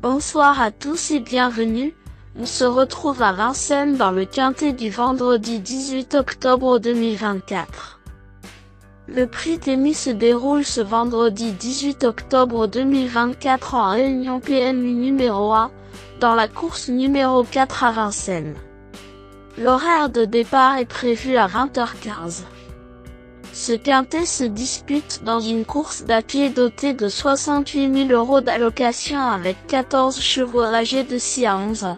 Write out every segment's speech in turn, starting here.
Bonsoir à tous et bienvenue. On se retrouve à Vincennes dans le quintet du vendredi 18 octobre 2024. Le prix Témis se déroule ce vendredi 18 octobre 2024 en réunion PMU numéro 1, dans la course numéro 4 à Vincennes. L'horaire de départ est prévu à 20h15. Ce quintet se dispute dans une course d'à pied dotée de 68 000 € d'allocation avec 14 chevaux âgés de 6 à 11 ans.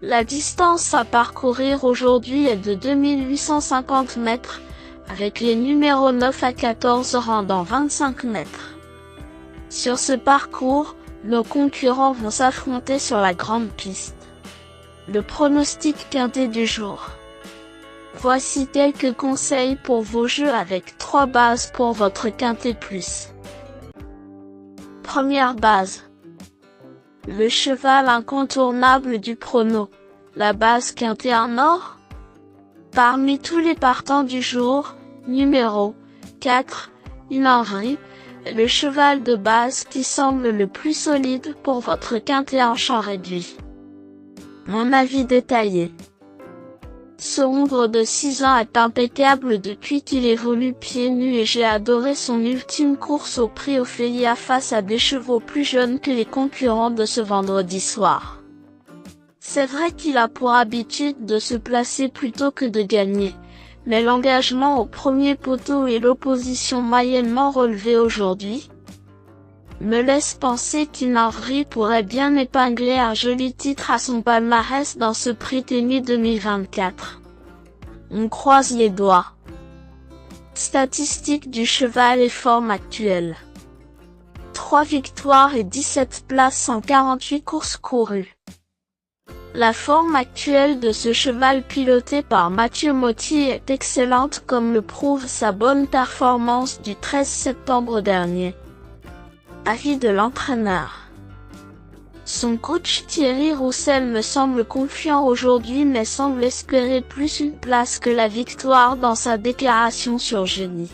La distance à parcourir aujourd'hui est de 2850 mètres, avec les numéros 9 à 14 rendant 25 mètres. Sur ce parcours, nos concurrents vont s'affronter sur la grande piste. Le pronostic quintet du jour. Voici quelques conseils pour vos jeux avec 3 bases pour votre quintet plus. Première base. Le cheval incontournable du prono, la base quintet en or. Parmi tous les partants du jour, numéro 4, Henry, le cheval de base qui semble le plus solide pour votre quintet en champ réduit. Mon avis détaillé. Ce hongre de 6 ans est impeccable depuis qu'il évolue pieds nus et j'ai adoré son ultime course au prix Ophélia face à des chevaux plus jeunes que les concurrents de ce vendredi soir. C'est vrai qu'il a pour habitude de se placer plutôt que de gagner, mais l'engagement au premier poteau et l'opposition moyennement relevée aujourd'hui me laisse penser qu'Henry pourrait bien épingler un joli titre à son palmarès dans ce prix Témis 2024. On croise les doigts. Statistiques du cheval et forme actuelle. 3 victoires et 17 places en 48 courses courues. La forme actuelle de ce cheval piloté par Mathieu Motti est excellente comme le prouve sa bonne performance du 13 septembre dernier. Avis de l'entraîneur. Son coach Thierry Roussel me semble confiant aujourd'hui mais semble espérer plus une place que la victoire dans sa déclaration sur jeudi.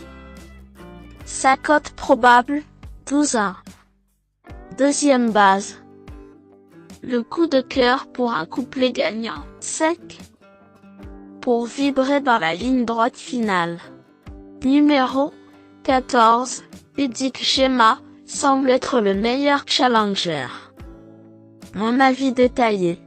Sa cote probable, 12-1. Deuxième base. Le coup de cœur pour un couplet gagnant, sec. Pour vibrer dans la ligne droite finale. Numéro 14, Edic Schema, semble être le meilleur challenger. Mon avis détaillé.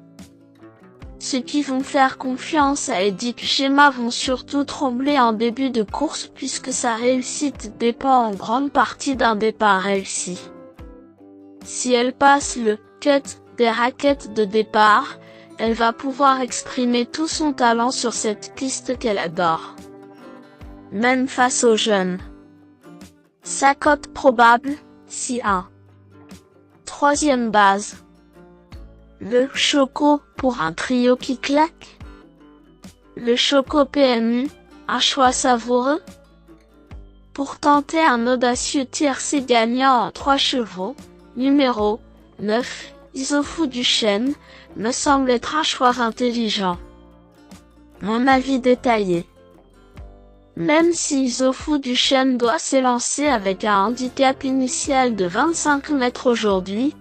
Ceux qui vont faire confiance à Edic Schema vont surtout trembler en début de course puisque sa réussite dépend en grande partie d'un départ réussi. Si elle passe le cut des raquettes de départ, elle va pouvoir exprimer tout son talent sur cette piste qu'elle adore. Même face aux jeunes. Sa cote probable, 6-1. Troisième base. Le Choco pour un trio qui claque. Le Choco PMU, un choix savoureux. Pour tenter un audacieux tiercé gagnant en 3 chevaux, numéro 9, Isofou du Chêne, me semble être un choix intelligent. Mon avis détaillé. Même si Isofou du Chêne doit s'élancer avec un handicap initial de 25 mètres aujourd'hui,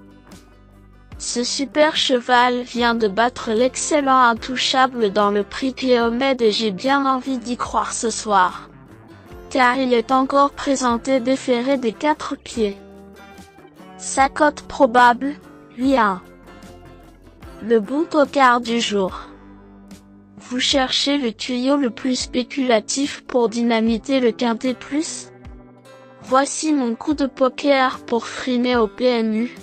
ce super cheval vient de battre l'excellent Intouchable dans le prix Cléomède et j'ai bien envie d'y croire ce soir. Car il est encore présenté déféré des 4 pieds. Sa cote probable, 8-1. Le bon tocard du jour. Vous cherchez le tuyau le plus spéculatif pour dynamiter le quintet plus? Voici mon coup de poker pour frimer au PMU.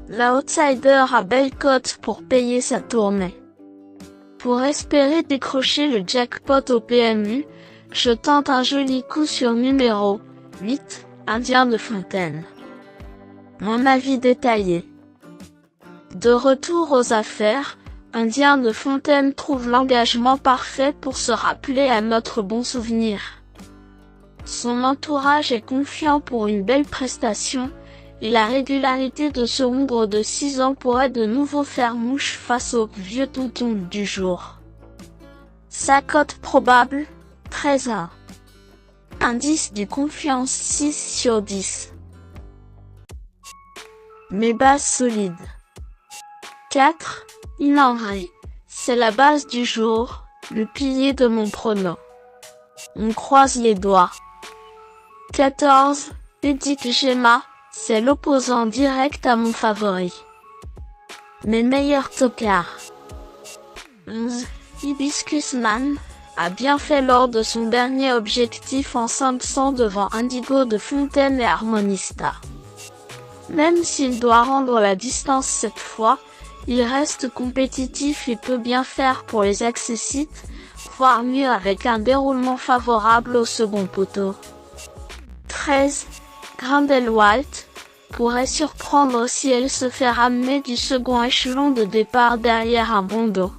L'outsider a belle cote pour payer sa tournée. Pour espérer décrocher le jackpot au PMU, je tente un joli coup sur numéro 8, Indien de Fontaine. Mon avis détaillé. De retour aux affaires, Indien de Fontaine trouve l'engagement parfait pour se rappeler à notre bon souvenir. Son entourage est confiant pour une belle prestation, et la régularité de ce hongre de 6 ans pourrait de nouveau faire mouche face au vieux tonton du jour. Sa cote probable, 13-1. Indice de confiance 6/10. Mes bases solides. 4. Inangri. C'est la base du jour, le pilier de mon prono. On croise les doigts. 14. Vedic Gemma. C'est l'opposant direct à mon favori. Mes meilleurs tocards. 11. Hibiscus Man a bien fait lors de son dernier objectif en 500 devant Indigo de Fontaine et Harmonista. Même s'il doit rendre la distance cette fois, il reste compétitif et peut bien faire pour les accessites, voire mieux avec un déroulement favorable au second poteau. 13. Grindelwald pourrait surprendre si elle se fait ramener du second échelon de départ derrière un bon dos.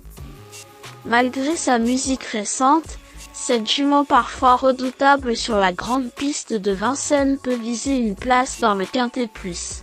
Malgré sa musique récente, cette jument parfois redoutable sur la grande piste de Vincennes peut viser une place dans le Quintet Plus.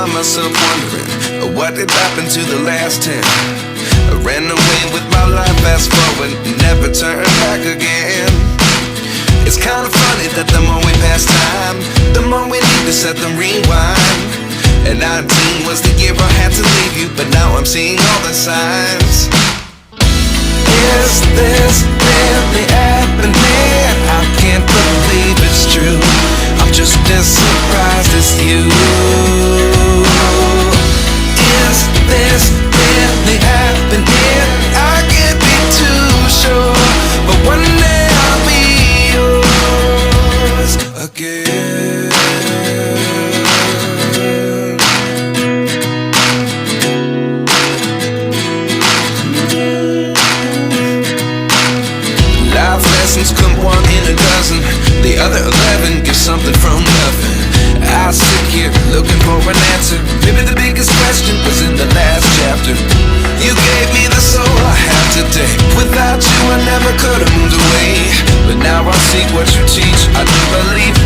Myself wondering what did happen to the last 10. I ran away with my life, fast forward, never turn back again. It's kind of funny that the more we pass time, the more we need to set them rewind. And 19 was the year I had to leave you, but now I'm seeing all the signs. Is this really happening? I can't believe it's true. I'm just as surprised as you. Is this really happening? I can't be too sure, but one day I'll be yours again. Life lessons come one in a dozen. The other 11 give something from nothing. I sit here looking for an answer. Maybe the biggest question was in the last chapter. You gave me the soul I have today. Without you I never could have moved away. But now I see what you teach. I do believe